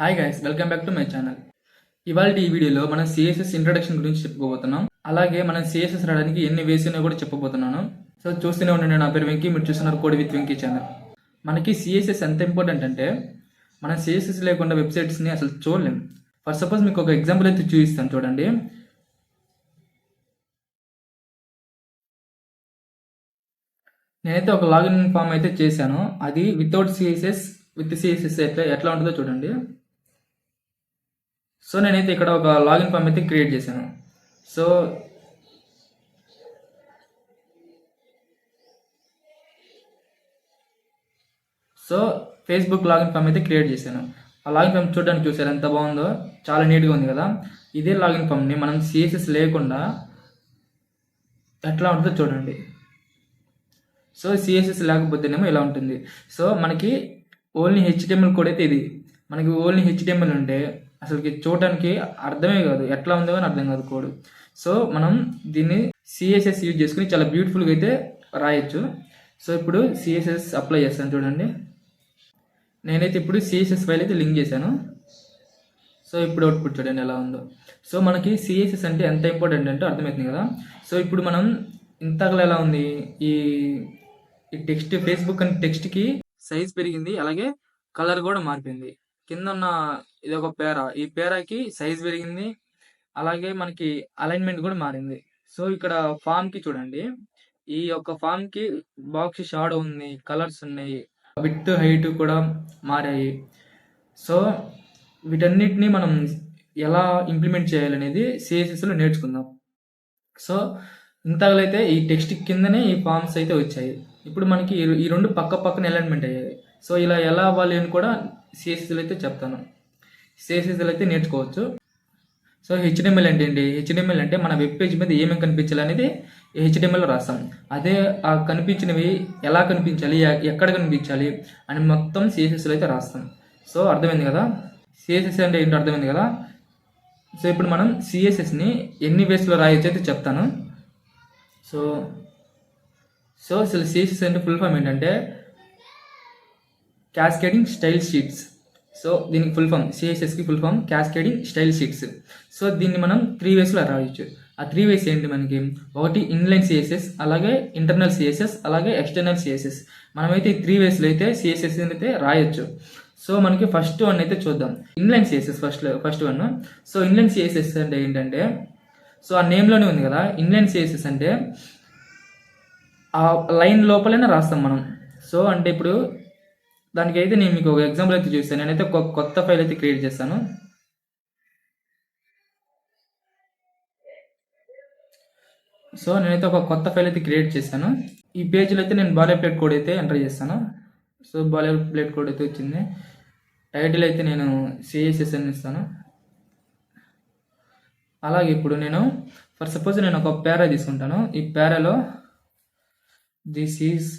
Hi guys, welcome back to my channel. ఇవాళ ఈ వీడియోలో మనం సిఎస్ఎస్ ఇంట్రొడక్షన్ గురించి చెప్పుకోబోతున్నాం. అలాగే మనం సిఎస్ఎస్ రావడానికి ఎన్ని వేస్ ఉన్నాయో కూడా చెప్పబోతున్నాను. సో చూస్తూనే ఉండండి. నా పేరు వెంకీ, మీరు చూస్తున్నారు కోడ్ విత్ వెంకీ ఛానల్. మనకి సిఎస్ఎస్ ఎంత ఇంపార్టెంట్ అంటే మనం సిఎస్ఎస్ లేకుండా వెబ్సైట్స్ని అసలు చూడలేం. ఫర్ సపోజ్ మీకు ఒక ఎగ్జాంపుల్ అయితే చూపిస్తాను, చూడండి. నేనైతే ఒక లాగిన్ ఫామ్ అయితే చేశాను. అది వితౌట్ సిఎస్ఎస్ విత్ సిఎస్ఎస్ ఎట్లా ఉంటుందో చూడండి. సో నేనైతే ఇక్కడ ఒక లాగిన్ ఫామ్ అయితే క్రియేట్ చేశాను. సో ఫేస్బుక్ లాగిన్ ఫామ్ అయితే క్రియేట్ చేశాను. ఆ లాగిన్ ఫామ్ చూడడానికి చూసారు ఎంత బాగుందో, చాలా నీట్గా ఉంది కదా. ఇదే లాగిన్ ఫామ్ని మనం సిఎస్ఎస్ లేకుండా ఎట్లా ఉంటుందో చూడండి. సో సిఎస్ఎస్ లేకపోతేనేమో ఇలా ఉంటుంది. సో మనకి ఓన్లీ హెచ్టిఎంఎల్ కోడ్ అయితే ఇది. మనకి ఓన్లీ హెచ్టిఎంఎల్ ఉంటే అసలుకి చూడడానికి అర్థమే కాదు, ఎట్లా ఉందో కానీ అర్థం కాదు కోడ్. సో మనం దీన్ని సిఎస్ఎస్ యూజ్ చేసుకుని చాలా బ్యూటిఫుల్గా అయితే రాయొచ్చు. సో ఇప్పుడు సిఎస్ఎస్ అప్లై చేస్తాను చూడండి. నేనైతే ఇప్పుడు సిఎస్ఎస్ ఫైల్ అయితే లింక్ చేశాను. సో ఇప్పుడు అవుట్పుట్ చూడండి ఎలా ఉందో. సో మనకి సిఎస్ఎస్ అంటే ఎంత ఇంపార్టెంట్ అంటే అర్థమవుతుంది కదా. సో ఇప్పుడు మనం ఇంతకలా ఎలా ఉంది, ఈ టెక్స్ట్ ఫేస్బుక్ అనే టెక్స్ట్కి సైజ్ పెరిగింది, అలాగే కలర్ కూడా మారిపోయింది. కింద ఉన్న ఇది ఒక పేరా, ఈ పేరాకి సైజ్ పెరిగింది, అలాగే మనకి అలైన్మెంట్ కూడా మారింది. సో ఇక్కడ ఫామ్కి చూడండి, ఈ యొక్క ఫామ్కి బాక్స్ షాడో ఉంది, కలర్స్ ఉన్నాయి, విడ్త్ హైట్ కూడా మారాయి. సో వీటన్నిటిని మనం ఎలా ఇంప్లిమెంట్ చేయాలనేది సిఎస్ఎస్లో నేర్చుకుందాం. సో ఇంతగలైతే ఈ టెక్స్ట్ కిందనే ఈ ఫామ్స్ అయితే వచ్చాయి. ఇప్పుడు మనకి ఈ రెండు పక్క పక్కన అలైన్మెంట్ అయ్యాయి. సో ఇలా ఎలా అవ్వాలి అని కూడా సిఎస్ఎస్లో అయితే చెప్తాను. సిఎస్ఎస్లో అయితే నేర్చుకోవచ్చు. సో హెచ్టిఎంఎల్ అంటే ఏంటి? హెచ్టిఎంఎల్ అంటే మన వెబ్ పేజ్ మీద ఏమేమి కనిపించాలి అనేది హెచ్టిఎంఎల్లో రాస్తాం. అదే ఆ కనిపించినవి ఎలా కనిపించాలి, ఎక్కడ కనిపించాలి అని మొత్తం సిఎస్ఎస్లో అయితే రాస్తాం. సో అర్థమైంది కదా, సిఎస్ఎస్ అంటే ఏంటో అర్థమైంది కదా. సో ఇప్పుడు మనం సిఎస్ఎస్ని ఎన్ని వేస్లో రాయొచ్చు అయితే చెప్తాను. సో అసలు సిఎస్ఎస్ అంటే ఫుల్ ఫామ్ ఏంటంటే క్యాస్కేడింగ్ స్టైల్ షీట్స్. సో దీనికి ఫుల్ ఫామ్, సిఎస్ఎస్కి full form cascading style sheets. So దీన్ని మనం 3 వేస్లో రాయొచ్చు. ఆ 3 వేస్ ఏంటి మనకి? ఒకటి ఇన్లైన్ సిఎస్ఎస్, అలాగే ఇంటర్నల్ సిఎస్ఎస్, అలాగే ఎక్స్టర్నల్ సిఎస్ఎస్. మనమైతే ఈ 3 వేస్లో అయితే సిఎస్ఎస్ అయితే రాయొచ్చు. సో మనకి ఫస్ట్ వన్ అయితే చూద్దాం, inline CSS first one. So inline CSS అంటే ఏంటంటే, సో ఆ నేమ్లోనే ఉంది కదా, ఇన్లైన్ సిఎస్ఎస్ అంటే ఆ లైన్ లోపలైనా రాస్తాం మనం. సో అంటే ఇప్పుడు దానికైతే నేను మీకు ఒక ఎగ్జాంపుల్ అయితే చూస్తాను. నేనైతే ఒక కొత్త ఫైల్ అయితే క్రియేట్ చేస్తాను. సో నేనైతే ఒక కొత్త ఫైల్ అయితే క్రియేట్ చేశాను. ఈ పేజ్లో అయితే నేను బాలే ప్లేట్ కోడ్ అయితే ఎంటర్ చేస్తాను. సో బాలే ప్లేట్ కోడ్ అయితే వచ్చింది. టైటిల్ అయితే నేను సిఎస్ఎస్ అని ఇస్తాను. అలాగే ఇప్పుడు నేను ఫర్ సపోజ్ నేను ఒక పేరా తీసుకుంటాను. ఈ పేరాలో this is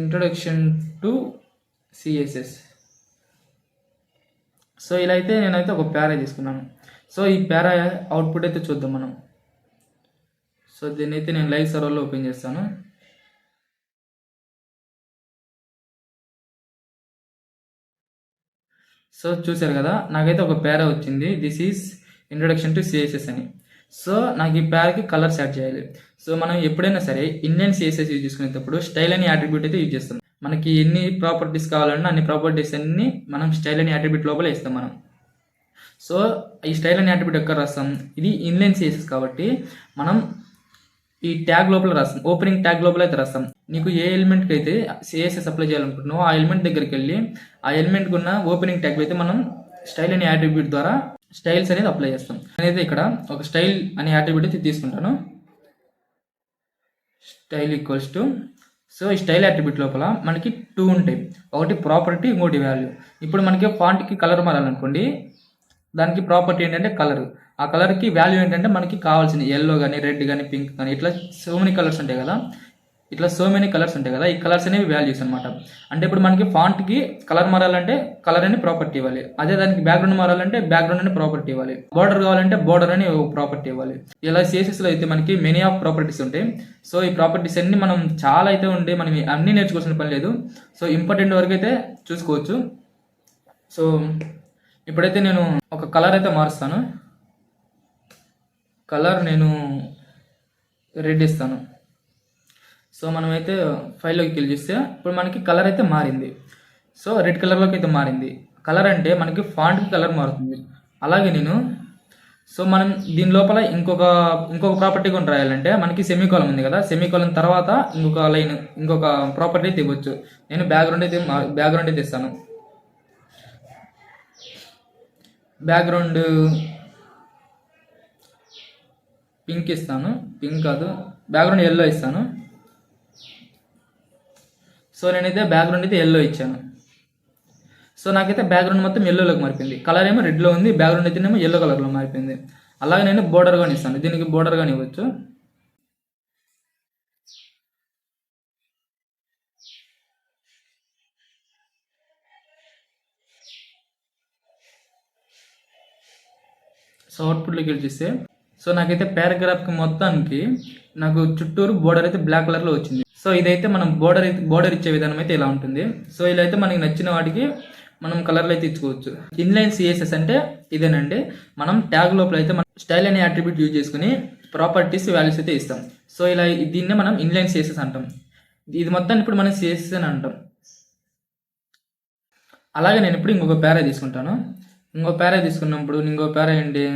introduction to CSS. So ఇలా అయితే నేనైతే ఒక పేరా తీసుకున్నాను. సో ఈ పేరా అవుట్పుట్ అయితే చూద్దాం మనం. సో దీన్ని అయితే నేను లైవ్ సర్వర్లో ఓపెన్ చేస్తాను. సో చూసారు కదా, నాకైతే ఒక పేరా వచ్చింది, this is introduction to CSS అని. సో నాకు ఈ పేరాకి కలర్స్ యాడ్ చేయాలి. సో మనం ఎప్పుడైనా సరే ఇండియన్ సిఎస్ఎస్ యూజ్ చేసుకునేటప్పుడు స్టైల్ అని అట్రిబ్యూట్ అయితే యూజ్ చేస్తాం. మనకి ఎన్ని ప్రాపర్టీస్ కావాలన్నా అన్ని ప్రాపర్టీస్ అన్ని మనం స్టైల్ అని అట్రిబ్యూట్ లోపల ఇస్తాం మనం. సో ఈ స్టైల్ అని అట్రిబ్యూట్ ఎక్కడ రాస్తాం? ఇది ఇన్లైన్ సిఎస్ఎస్ కాబట్టి మనం ఈ ట్యాగ్ లోపల రాస్తాం, ఓపెనింగ్ ట్యాగ్ లోపల అయితే రాస్తాం. నీకు ఏ ఎలిమెంట్కి అయితే సిఎస్ఎస్ అప్లై చేయాలనుకుంటున్నావో ఆ ఎలిమెంట్ దగ్గరికి వెళ్ళి ఆ ఎలిమెంట్కి ఉన్న ఓపెనింగ్ ట్యాగ్ అయితే మనం స్టైల్ అనే అట్రిబ్యూట్ ద్వారా స్టైల్స్ అనేది అప్లై చేస్తాం. నేనైతే ఇక్కడ ఒక స్టైల్ అనే అట్రిబ్యూట్ అయితే తీసుకుంటాను. స్టైల్ ఈక్వల్స్ టు, సో ఈ స్టైల్ అట్రిబ్యూట్ లోపల మనకి 2 ఉంటాయి, ఒకటి ప్రాపర్టీ, ఇంకోటి వాల్యూ. ఇప్పుడు మనకి ఫాంట్కి కలర్ మారాలనుకోండి, దానికి ప్రాపర్టీ ఏంటంటే కలర్, ఆ కలర్కి వాల్యూ ఏంటంటే మనకి కావాల్సిన ఎల్లో కానీ, రెడ్ కానీ, పింక్ కానీ, ఇట్లా సో మెనీ కలర్స్ ఉంటాయి కదా. ఇట్లా సో మెనీ కలర్స్ ఉంటాయి కదా, ఈ కలర్స్ అనేవి వాల్యూస్ అనమాట. అంటే ఇప్పుడు మనకి ఫాంట్కి కలర్ మారాలంటే కలర్ అని ప్రాపర్టీ ఇవ్వాలి, అదే దానికి బ్యాక్గ్రౌండ్ మారాలంటే బ్యాక్గ్రౌండ్ అని ప్రాపర్టీ ఇవ్వాలి, బోర్డర్ కావాలంటే బోర్డర్ అని ప్రాపర్టీ ఇవ్వాలి. ఇలా సిఎస్ఎస్లో అయితే మనకి మెనీ ఆఫ్ ప్రాపర్టీస్ ఉంటాయి. సో ఈ ప్రాపర్టీస్ అన్ని మనం చాలా అయితే ఉంటే మనం అన్నీ నేర్చుకోవాల్సిన పని లేదు. సో ఇంపార్టెంట్ వరకు అయితే చూసుకోవచ్చు. సో ఇప్పుడైతే నేను ఒక కలర్ అయితే మారుస్తాను. కలర్ నేను రెడ్ ఇస్తాను. సో మనమైతే ఫైల్లోకి క్లిక్ చేస్తే ఇప్పుడు మనకి కలర్ అయితే మారింది. సో రెడ్ కలర్లోకి అయితే మారింది. కలర్ అంటే మనకి ఫాంట్కి కలర్ మారుతుంది. అలాగే నేను మనం దీని లోపల ఇంకొక ప్రాపర్టీ కూడా రాయాలంటే మనకి సెమీకోలం ఉంది కదా, సెమీకోలం తర్వాత ఇంకొక లైన్ ఇంకొక ప్రాపర్టీ అయితే ఇవ్వచ్చు. నేను బ్యాక్గ్రౌండ్ అయితే ఇస్తాను. బ్యాక్గ్రౌండ్ పింక్ ఇస్తాను, పింక్ కాదు బ్యాక్గ్రౌండ్ ఎల్లో ఇస్తాను. సో నేనైతే బ్యాక్గ్రౌండ్ అయితే ఎల్లో ఇచ్చాను. సో నాకైతే బ్యాక్గ్రౌండ్ మొత్తం ఎల్లోలోకి మారిపోయింది. కలర్ ఏమో రెడ్లో ఉంది, బ్యాక్గ్రౌండ్ అయితేనేమో ఎల్లో కలర్లో మారిపోయింది. అలాగే నేను బోర్డర్ కానీ ఇస్తాను, దీనికి బోర్డర్ కానీ ఇవ్వచ్చు. సో అవుట్పుట్లోకి వెళ్ళి చూస్తే సో నాకైతే పారాగ్రాఫ్కి మొత్తానికి నాకు చుట్టూరు బోర్డర్ అయితే బ్లాక్ కలర్లో వచ్చింది. సో ఇదైతే మనం బోర్డర్ ఇచ్చే విధానం అయితే ఇలా ఉంటుంది. సో ఇలా అయితే మనకి నచ్చిన వాటికి మనం కలర్లు అయితే ఇచ్చుకోవచ్చు. ఇన్లైన్ సిఎస్ఎస్ అంటే ఇదేనండి. మనం ట్యాగ్ లోపల అయితే మనం స్టైల్ అనే అట్రిబ్యూట్ యూజ్ చేసుకుని ప్రాపర్టీస్ వాల్యూస్ అయితే ఇస్తాం. సో ఇలా దీన్నే మనం ఇన్లైన్ సిఎస్ఎస్ అంటాం. ఇది మొత్తాన్ని ఇప్పుడు మనం సిఎస్ఎస్ అని అంటాం. అలాగే నేను ఇప్పుడు ఇంకొక పేరా తీసుకుంటాను. ఇంకో పేరా తీసుకున్నప్పుడు ఇంకో పేరా ఏంటి,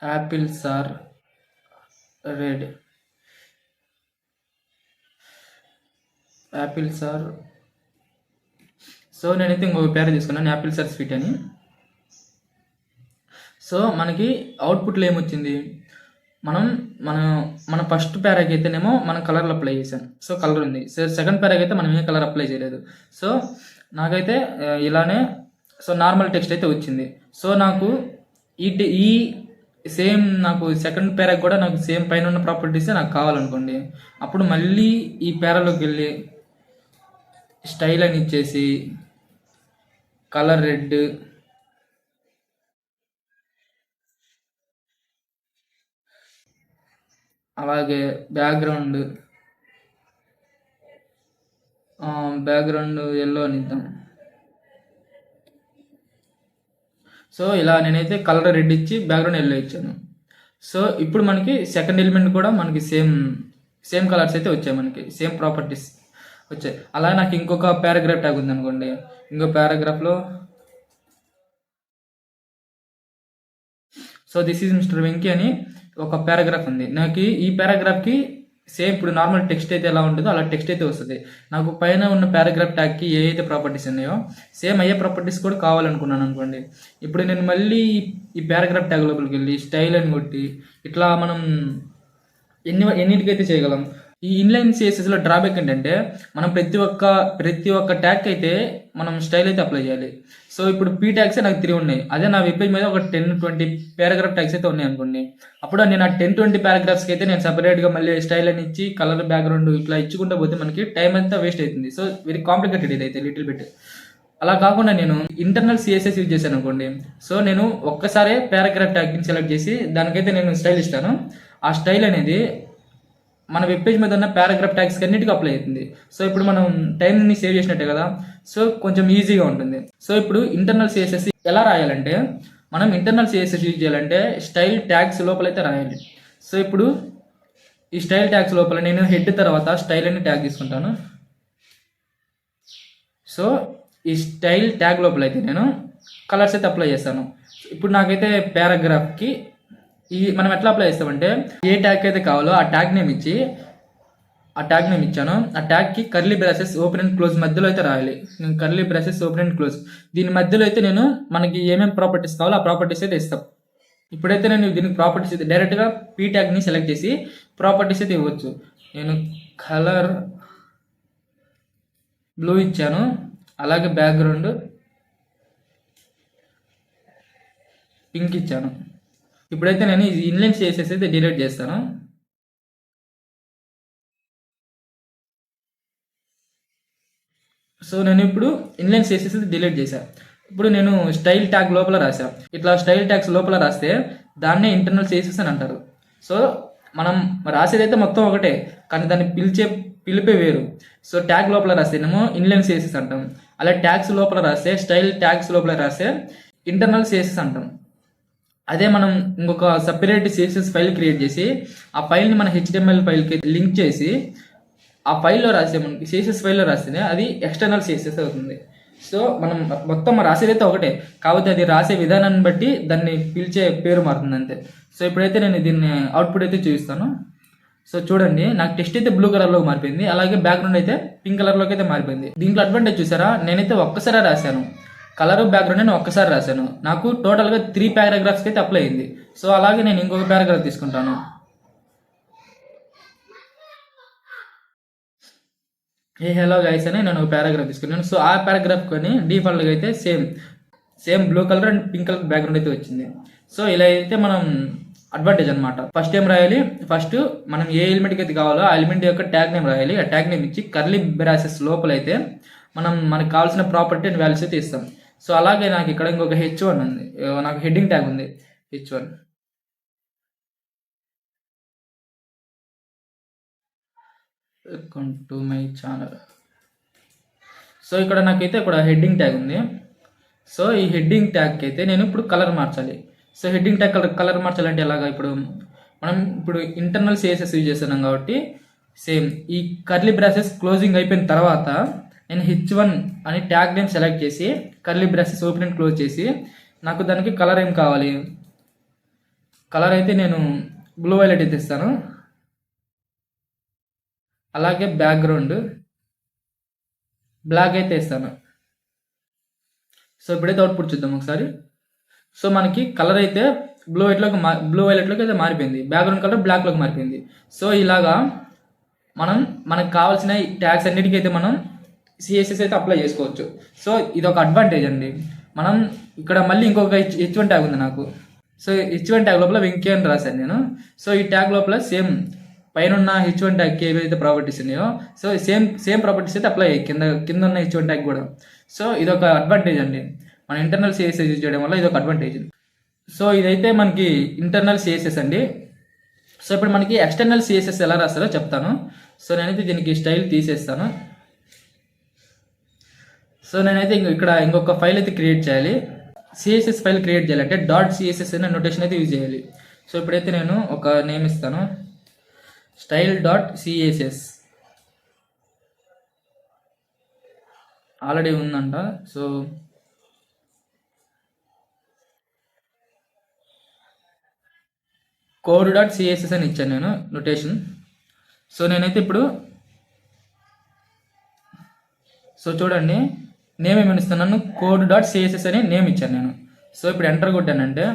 apples are red, apples are. So నేనైతే ఇంకొక పేరా తీసుకున్నాను, యాపిల్స్ ఆర్ స్వీట్ అని. సో మనకి అవుట్పుట్లో ఏమొచ్చింది, మన ఫస్ట్ పేరాకి అయితేనేమో మనం కలర్లు అప్లై చేసాం. సో కలర్ ఉంది. సో సెకండ్ పేరాకి అయితే మనం ఏ కలర్ అప్లై చేయలేదు. సో నాకైతే ఇలానే నార్మల్ టెక్స్ట్ అయితే వచ్చింది. సో నాకు ఈ సేమ్ నాకు సెకండ్ పేరాకి కూడా నాకు సేమ్ పైన ఉన్న ప్రాపర్టీసే నాకు కావాలనుకోండి, అప్పుడు మళ్ళీ ఈ పేరాలోకి వెళ్ళి స్టైల్ అని ఇచ్చేసి కలర్ రెడ్, అలాగే బ్యాక్గ్రౌండ్ ఎల్లో అని ఇద్దాం. సో ఇలా నేనైతే కలర్ రెడ్ ఇచ్చి బ్యాక్గ్రౌండ్ ఎల్లో ఇచ్చాను. సో ఇప్పుడు మనకి సెకండ్ ఎలిమెంట్ కూడా మనకి సేమ్ కలర్స్ అయితే వచ్చాయి, మనకి సేమ్ ప్రాపర్టీస్ వచ్చాయి. అలాగే నాకు ఇంకొక పారాగ్రాఫ్ ట్యాగ్ ఉంది అనుకోండి, ఇంకో పారాగ్రాఫ్లో so this is mister Venky అని ఒక పారాగ్రాఫ్ ఉంది. నాకు ఈ పారాగ్రాఫ్కి సేమ్ ఇప్పుడు నార్మల్ టెక్స్ట్ అయితే ఎలా ఉంటుందో అలా టెక్స్ట్ అయితే వస్తుంది. నాకు పైన ఉన్న పారాగ్రాఫ్ ట్యాగ్కి ఏ అయితే ప్రాపర్టీస్ ఉన్నాయో సేమ్ అయ్యే ప్రాపర్టీస్ కూడా కావాలనుకున్నాను అనుకోండి. ఇప్పుడు నేను మళ్ళీ ఈ పారాగ్రాఫ్ ట్యాగ్ లోపలికి వెళ్ళి స్టైల్ అని కొట్టి ఇట్లా మనం ఎన్నిటికైతే చేయగలం. ఈ ఇన్లైన్ సిఎస్ఎస్లో డ్రాబ్యాక్ ఏంటంటే మనం ప్రతి ఒక్క ట్యాగ్ అయితే మనం స్టైల్ అయితే అప్లై చేయాలి. సో ఇప్పుడు పీ ట్యాగ్సే నాకు 3 ఉన్నాయి. అదే నా వెబ్ పేజ్ మీద ఒక 10-20 పారాగ్రాఫ్ ట్యాగ్స్ అయితే ఉన్నాయి అనుకోండి, అప్పుడు నేను ఆ 10-20 పారాగ్రాఫ్స్కి అయితే నేను సపరేట్గా మళ్ళీ స్టైల్ అని ఇచ్చి కలర్ బ్యాక్గ్రౌండ్ ఇట్లా ఇచ్చుకుంటూ పోతే మనకి టైం అంతా వేస్ట్ అవుతుంది. సో వెరీ కాంప్లికేటెడ్ ఇదైతే లిటిల్ బిట్. అలా కాకుండా నేను ఇంటర్నల్ సిఎస్ఎస్ యూజ్ చేశాను అనుకోండి, సో నేను ఒక్కసారే పారాగ్రాఫ్ ట్యాగ్ని సెలెక్ట్ చేసి దానికైతే నేను స్టైల్ ఇస్తాను. ఆ స్టైల్ అనేది మన వెబ్ పేజ్ మీద ఉన్న పారాగ్రాఫ్ ట్యాగ్స్ అన్నిటికీ అప్లై అవుతుంది. సో ఇప్పుడు మనం టైంని సేవ్ చేసినట్టే కదా, సో కొంచెం ఈజీగా ఉంటుంది. సో ఇప్పుడు ఇంటర్నల్ సిఎస్ఎస్ ఎలా రాయాలంటే, మనం ఇంటర్నల్ సిఎస్ఎస్ యూజ్ చేయాలంటే స్టైల్ ట్యాగ్స్ లోపలైతే రాయాలి. సో ఇప్పుడు ఈ స్టైల్ ట్యాగ్స్ లోపల నేను హెడ్ తర్వాత స్టైల్ అని ట్యాగ్ తీసుకుంటాను. సో ఈ స్టైల్ ట్యాగ్ లోపల అయితే నేను కలర్స్ అయితే అప్లై చేస్తాను. ఇప్పుడు నాకైతే పారాగ్రాఫ్కి మనం ఎట్లా అప్లై చేస్తామంటే, ఏ ట్యాగ్ అయితే కావాలో ఆ ట్యాగ్ నేమ్ ఇచ్చాను. ఆ ట్యాగ్కి curly braces open and close మధ్యలో అయితే రాయాలి. నేను curly braces open and close దీని మధ్యలో అయితే నేను మనకి ఏమేమి ప్రాపర్టీస్ కావాలో ఆ ప్రాపర్టీస్ అయితే ఇస్తాం. ఇప్పుడైతే నేను దీనికి ప్రాపర్టీస్ అయితే డైరెక్ట్గా పీ ట్యాగ్ని సెలెక్ట్ చేసి ప్రాపర్టీస్ అయితే ఇవ్వచ్చు. నేను కలర్ బ్లూ ఇచ్చాను, అలాగే బ్యాక్గ్రౌండ్ పింక్ ఇచ్చాను. ఇప్పుడైతే నేను ఈ ఇన్లైన్ CSS అయితే డిలీట్ చేస్తాను. సో నేను ఇప్పుడు ఇన్లైన్ CSS డిలీట్ చేశాను. ఇప్పుడు నేను స్టైల్ ట్యాగ్ లోపల రాశా. ఇట్లా స్టైల్ ట్యాగ్స్ లోపల రాస్తే దాన్నే ఇంటర్నల్ CSS అని అంటారు. సో మనం రాసేదైతే మొత్తం ఒకటే, కానీ దాన్ని పిలిపే వేరు. సో ట్యాగ్ లోపల రాస్తేనేమో ఇన్లైన్ CSS అంటాం, అలా ట్యాగ్స్ లోపల రాస్తే స్టైల్ ట్యాగ్స్ లోపల రాస్తే ఇంటర్నల్ CSS అంటాం. అదే మనం ఇంకొక సపరేట్ CSS ఫైల్ క్రియేట్ చేసి ఆ ఫైల్ని మన HTML ఫైల్కి లింక్ చేసి ఆ ఫైల్లో రాస్తే మనకి CSS ఫైల్లో రాస్తేనే అది ఎక్స్టర్నల్ CSS అవుతుంది. సో మనం మొత్తం రాసేదైతే ఒకటే, కాకపోతే అది రాసే విధానాన్ని బట్టి దాన్ని పిలిచే పేరు మారుతుంది అంతే. సో ఇప్పుడైతే నేను దీన్ని అవుట్పుట్ అయితే చూపిస్తాను. సో చూడండి, నాకు టెక్స్ట్ అయితే బ్లూ కలర్లోకి మారిపోయింది, అలాగే బ్యాక్గ్రౌండ్ అయితే పింక్ కలర్లోకి అయితే మారిపోయింది. దీంట్లో అడ్వాంటేజ్ చూసారా, నేనైతే ఒక్కసారి రాశాను, కలర్ బ్యాక్గ్రౌండ్ నేను ఒక్కసారి రాశాను, నాకు టోటల్గా 3 పారాగ్రాఫ్స్కి అయితే అప్లై అయింది. సో అలాగే నేను ఇంకొక పారాగ్రాఫ్ తీసుకుంటాను. హలో గైస్ అని నేను ఒక పారాగ్రాఫ్ తీసుకున్నాను. సో ఆ పారాగ్రాఫ్ కొని డిఫాల్ట్గా అయితే same blue colour and pink colour background అయితే వచ్చింది. సో ఇలా అయితే మనం అడ్వాంటేజ్ అనమాట. ఫస్ట్ ఏం రాయాలి, ఫస్ట్ మనం ఏ ఎలిమెంట్కి అయితే కావాలో ఆ ఎలిమెంట్ యొక్క ట్యాగ్ నేమ్ రాయాలి. ఆ ట్యాగ్ నేమ్ ఇచ్చి కర్లీ బ్రాసెస్ లోపల అయితే మనకు కావాల్సిన ప్రాపర్టీ అండ్ వాల్యూస్ అయితే ఇస్తాం. సో అలాగే నాకు ఇక్కడ ఇంకొక H1 ఉంది, నాకు హెడ్డింగ్ ట్యాగ్ ఉంది H1. Welcome to my channel. So ఇక్కడ నాకైతే ఇక్కడ హెడ్డింగ్ ట్యాగ్ ఉంది. సో ఈ హెడ్డింగ్ ట్యాగ్కి అయితే నేను ఇప్పుడు కలర్ మార్చాలి. సో హెడ్డింగ్ ట్యాగ్ కలర్ మార్చాలంటే ఎలాగా, మనం ఇప్పుడు ఇంటర్నల్ CSS యూజ్ చేస్తున్నాం కాబట్టి సేమ్ ఈ కర్లీ బ్రాసెస్ క్లోజింగ్ అయిపోయిన తర్వాత నేను H1 అని ట్యాగ్ నేమ్ సెలెక్ట్ చేసి curly braces open and close చేసి నాకు దానికి కలర్ ఏం కావాలి, కలర్ అయితే నేను బ్లూ వైలెట్ అయితే ఇస్తాను. అలాగే బ్యాక్గ్రౌండ్ బ్లాక్ అయితే ఇస్తాను. సో ఇప్పుడైతే అవుట్పుట్ చూద్దాం ఒకసారి. సో మనకి కలర్ అయితే బ్లూ వైలెట్లోకి అయితే మారిపోయింది, బ్యాక్గ్రౌండ్ కలర్ బ్లాక్లోకి మారిపోయింది. సో ఇలాగా మనకు కావాల్సిన ట్యాగ్స్ అన్నిటికీ అయితే మనం CSS అయితే అప్లై చేసుకోవచ్చు. సో ఇది ఒక అడ్వాంటేజ్ అండి. మనం ఇక్కడ మళ్ళీ ఇంకొక H1 ట్యాగ్ ఉంది నాకు. సో H1 ట్యాగ్ లోపల వెంకీ అని రాశాను నేను. సో ఈ ట్యాగ్ లోపల సేమ్ పైన ఉన్న H1 ట్యాగ్కి ఏవైతే ప్రాపర్టీస్ ఉన్నాయో సో సేమ్ ప్రాపర్టీస్ అయితే అప్లై అయ్యాయి కింద ఉన్న H1 ట్యాగ్ కూడా. సో ఇదొక అడ్వాంటేజ్ అండి, మన ఇంటర్నల్ CSS యూజ్ చేయడం వల్ల ఇదొక అడ్వాంటేజ్. సో ఇదైతే మనకి ఇంటర్నల్ CSS అండి. సో ఇప్పుడు మనకి ఎక్స్టర్నల్ CSS ఎలా రాస్తారో చెప్తాను. సో నేనైతే దీనికి స్టైల్ తీసేస్తాను. సో నేనైతే ఇక్కడ ఇంకొక ఫైల్ అయితే క్రియేట్ చేయాలి. CSS ఫైల్ క్రియేట్ చేయాలంటే .css అనే నోటేషన్ అయితే యూజ్ చేయాలి. సో ఇప్పుడైతే నేను ఒక నేమ్ ఇస్తాను, style.css. ఆల్రెడీ ఉందంట. సో code.css అని ఇచ్చాను నేను నోటేషన్. సో నేనైతే ఇప్పుడు చూడండి నేమ్ ఏమని ఇస్తున్నాను, code.css అని నేమ్ ఇచ్చాను నేను. సో ఇప్పుడు ఎంటర్ కొట్టానంటే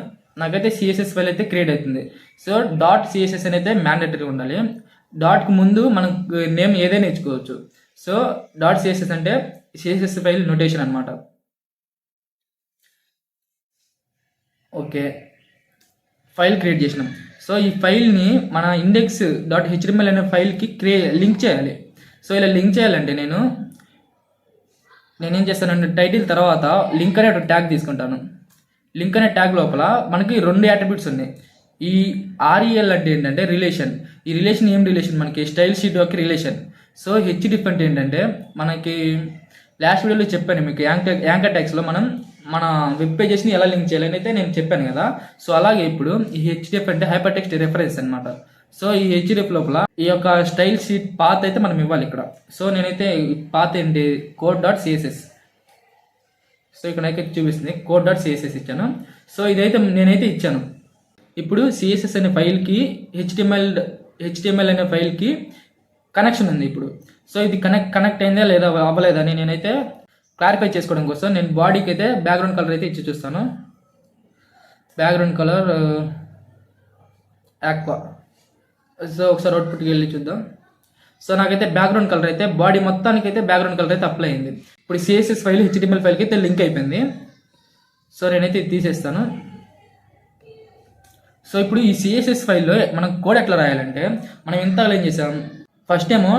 నాకైతే CSS ఫైల్ అయితే క్రియేట్ అవుతుంది. సో .css అని అయితే మ్యాండేటరీ ఉండాలి. డాట్కి ముందు మనం నేమ్ ఏదైనా ఇచ్చుకోవచ్చు. సో .css అంటే CSS ఫైల్ నోటేషన్ అనమాట. ఓకే, ఫైల్ క్రియేట్ చేసినాం. సో ఈ ఫైల్ని మన index.html అనే ఫైల్కి లింక్ చేయాలి. సో ఇలా లింక్ చేయాలంటే నేనేం చేస్తానంటే టైటిల్ తర్వాత లింక్ అనే ట్యాగ్ తీసుకుంటాను. లింక్ అనే ట్యాగ్ లోపల మనకి 2 అట్రిబ్యూట్స్ ఉన్నాయి. ఈ REL అంటే ఏంటంటే రిలేషన్. ఈ రిలేషన్ ఏం రిలేషన్, మనకి స్టైల్ షీట్ యొక్క రిలేషన్. సో href అంటే ఏంటంటే మనకి లాస్ట్ వీడియోలో చెప్పాను మీకు, యాంకర్ ట్యాగ్స్లో మన వెబ్ పేజెస్ని ఎలా లింక్ చేయాలని అయితే నేను చెప్పాను కదా. సో అలాగే ఇప్పుడు ఈ href అంటే హైపర్ టెక్స్ట్ రెఫరెన్స్ అనమాట. సో ఈ href లోపల ఈ యొక్క స్టైల్ షీట్ పాత్ అయితే మనం ఇవ్వాలి ఇక్కడ. సో నేనైతే పాత్ ఏంటి, code.css. సో ఇక్కడ అయితే చూపిస్తుంది code.css ఇచ్చాను. సో ఇదైతే నేనైతే ఇచ్చాను. ఇప్పుడు CSS అనే ఫైల్కి HTML అనే ఫైల్కి కనెక్షన్ ఉంది ఇప్పుడు. సో ఇది కనెక్ట్ అయిందా లేదా అవ్వలేదని నేనైతే క్లారిఫై చేసుకోవడం కోసం నేను బాడీకి అయితే బ్యాక్గ్రౌండ్ కలర్ అయితే ఇచ్చి చూస్తాను. Background colour aqua. సో ఒకసారి అవుట్పుట్కి వెళ్ళి చూద్దాం. సో నాకైతే బ్యాక్గ్రౌండ్ కలర్ అయితే బాడీ మొత్తానికి అయితే బ్యాక్గ్రౌండ్ కలర్ అయితే అప్లై అయింది. ఇప్పుడు CSS ఫైల్ HTML ఫైల్కి అయితే లింక్ అయిపోయింది. సో నేనైతే ఇది తీసేస్తాను. సో ఇప్పుడు ఈ సిఎస్ఎస్ ఫైల్లో మనం కోడ్ ఎట్లా రాయాలంటే మనం ఇంతలో ఏం చేసాం, ఫస్ట్ ఏమో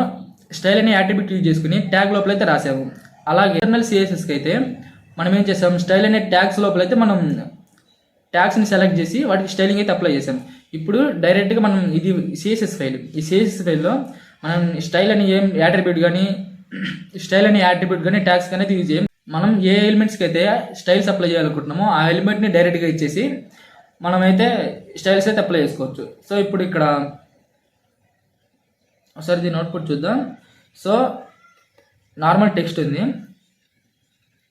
స్టైల్ అనే యాట్రిబ్యూట్ యూజ్ చేసుకుని ట్యాగ్ లోపల అయితే రాసాము. అలాగే ఇంటర్నల్ సిఎస్ఎస్కి అయితే మనం ఏం చేసాం, స్టైల్ అనే ట్యాగ్స్ లోపల అయితే మనం ట్యాగ్స్ని సెలెక్ట్ చేసి వాటికి స్టైలింగ్ అయితే అప్లై చేసాం. ఇప్పుడు డైరెక్ట్గా మనం ఇది సిఎస్ఎస్ ఫైల్, ఈ సిఎస్ఎస్ ఫైల్లో మనం స్టైల్ అని ఏం యాట్రిబ్యూట్ కానీ ట్యాగ్స్ కానీ అయితే యూజ్ చేయం. మనం ఏ ఎలిమెంట్స్కి అయితే స్టైల్స్ అప్లై చేయాలనుకుంటున్నామో ఆ ఎలిమెంట్ని డైరెక్ట్గా ఇచ్చేసి మనమైతే స్టైల్స్ అయితే అప్లై చేసుకోవచ్చు. సో ఇప్పుడు ఇక్కడ ఒకసారి దీని అవుట్పుట్ చూద్దాం. సో నార్మల్ టెక్స్ట్ ఉంది,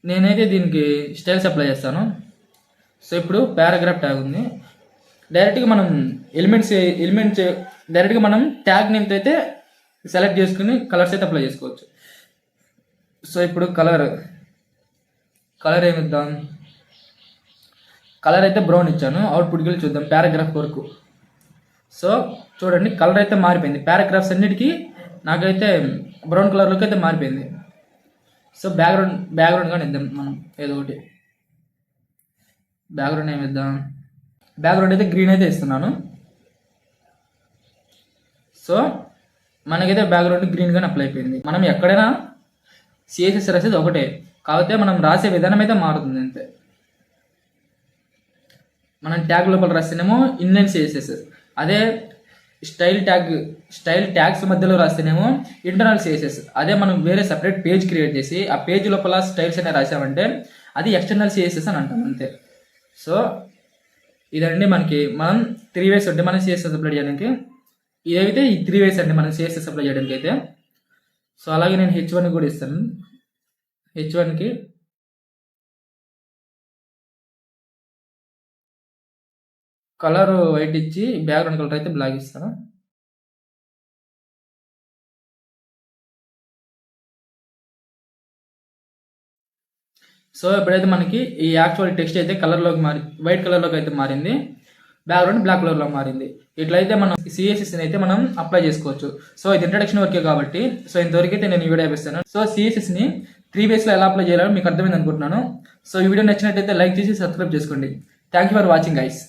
నేనైతే దీనికి స్టైల్స్ అప్లై చేస్తాను. సో ఇప్పుడు పారాగ్రాఫ్ ట్యాగ్ ఉంది, డైరెక్ట్గా మనం ఎలిమెంట్స్ డైరెక్ట్గా మనం ట్యాగ్ నేమ్తో అయితే సెలెక్ట్ చేసుకుని కలర్స్ అయితే అప్లై చేసుకోవచ్చు. సో ఇప్పుడు కలర్ ఏమిద్దాం, కలర్ అయితే బ్రౌన్ ఇచ్చాను. అవుట్పుట్కి వెళ్ళి చూద్దాం పారాగ్రాఫ్ వరకు. సో చూడండి కలర్ అయితే మారిపోయింది, పారాగ్రాఫ్స్ అన్నిటికీ నాకైతే బ్రౌన్ కలర్లోకి అయితే మారిపోయింది. సో బ్యాక్గ్రౌండ్ కానీ ఇద్దాం మనం ఏదో ఒకటి. బ్యాక్గ్రౌండ్ ఏమి ఇద్దాం, బ్యాక్గ్రౌండ్ అయితే గ్రీన్ అయితే ఇస్తున్నాను. సో మనకైతే బ్యాక్గ్రౌండ్ గ్రీన్ గానే అప్లై అయిపోయింది. మనం ఎక్కడైనా సిఎస్ఎస్ రాసేది ఒకటే, కాకపోతే మనం రాసే విధానం అయితే మారుతుంది అంతే. మనం ట్యాగ్ లోపల రాస్తేనేమో ఇన్లైన్ సిఎస్ఎస్, అదే స్టైల్ ట్యాగ్స్ మధ్యలో రాస్తేనేమో ఇంటర్నల్ సిఎస్ఎస్. అదే మనం వేరే సపరేట్ పేజ్ క్రియేట్ చేసి ఆ పేజ్ లోపల స్టైల్స్ అనేవి రాసామంటే అది ఎక్స్టర్నల్ సిఎస్ఎస్ అని అంటాం అంతే. సో ఇదండి మనం 3 ways ఉంటాయి మనం సిఎస్ఎస్ అప్లై చేయడానికి. ఇదైతే ఈ 3 ways అండి మనం సిఎస్ఎస్ అప్లై చేయడానికి అయితే. సో అలాగే నేను H1 కూడా ఇస్తాను. H1కి కలర్ వైట్ ఇచ్చి బ్యాక్గ్రౌండ్ కలర్ అయితే బ్లాక్ ఇస్తాను. సో ఇప్పుడైతే మనకి ఈ యాక్చువల్ టెక్స్ట్ అయితే వైట్ కలర్లోకి అయితే మారింది, బ్యాక్గ్రౌండ్ బ్లాక్ కలర్లో మారింది. ఇట్లయితే మనం సిఎస్ఎస్ని అయితే మనం అప్లై చేసుకోవచ్చు. సో ఇది ఇంట్రడక్షన్ వరకే కాబట్టి సో ఇంతవరకు అయితే నేను ఈ వీడియో వేస్తాను. సో సిఎస్ఎస్ని 3 waysలో ఎలా అప్లై చేయాలో మీకు అర్థమైంది అనుకుంటున్నాను. సో ఈ వీడియో నచ్చినట్టయితే లైక్ చేసి సబ్స్క్రైబ్ చేసుకోండి. Thank you for watching guys.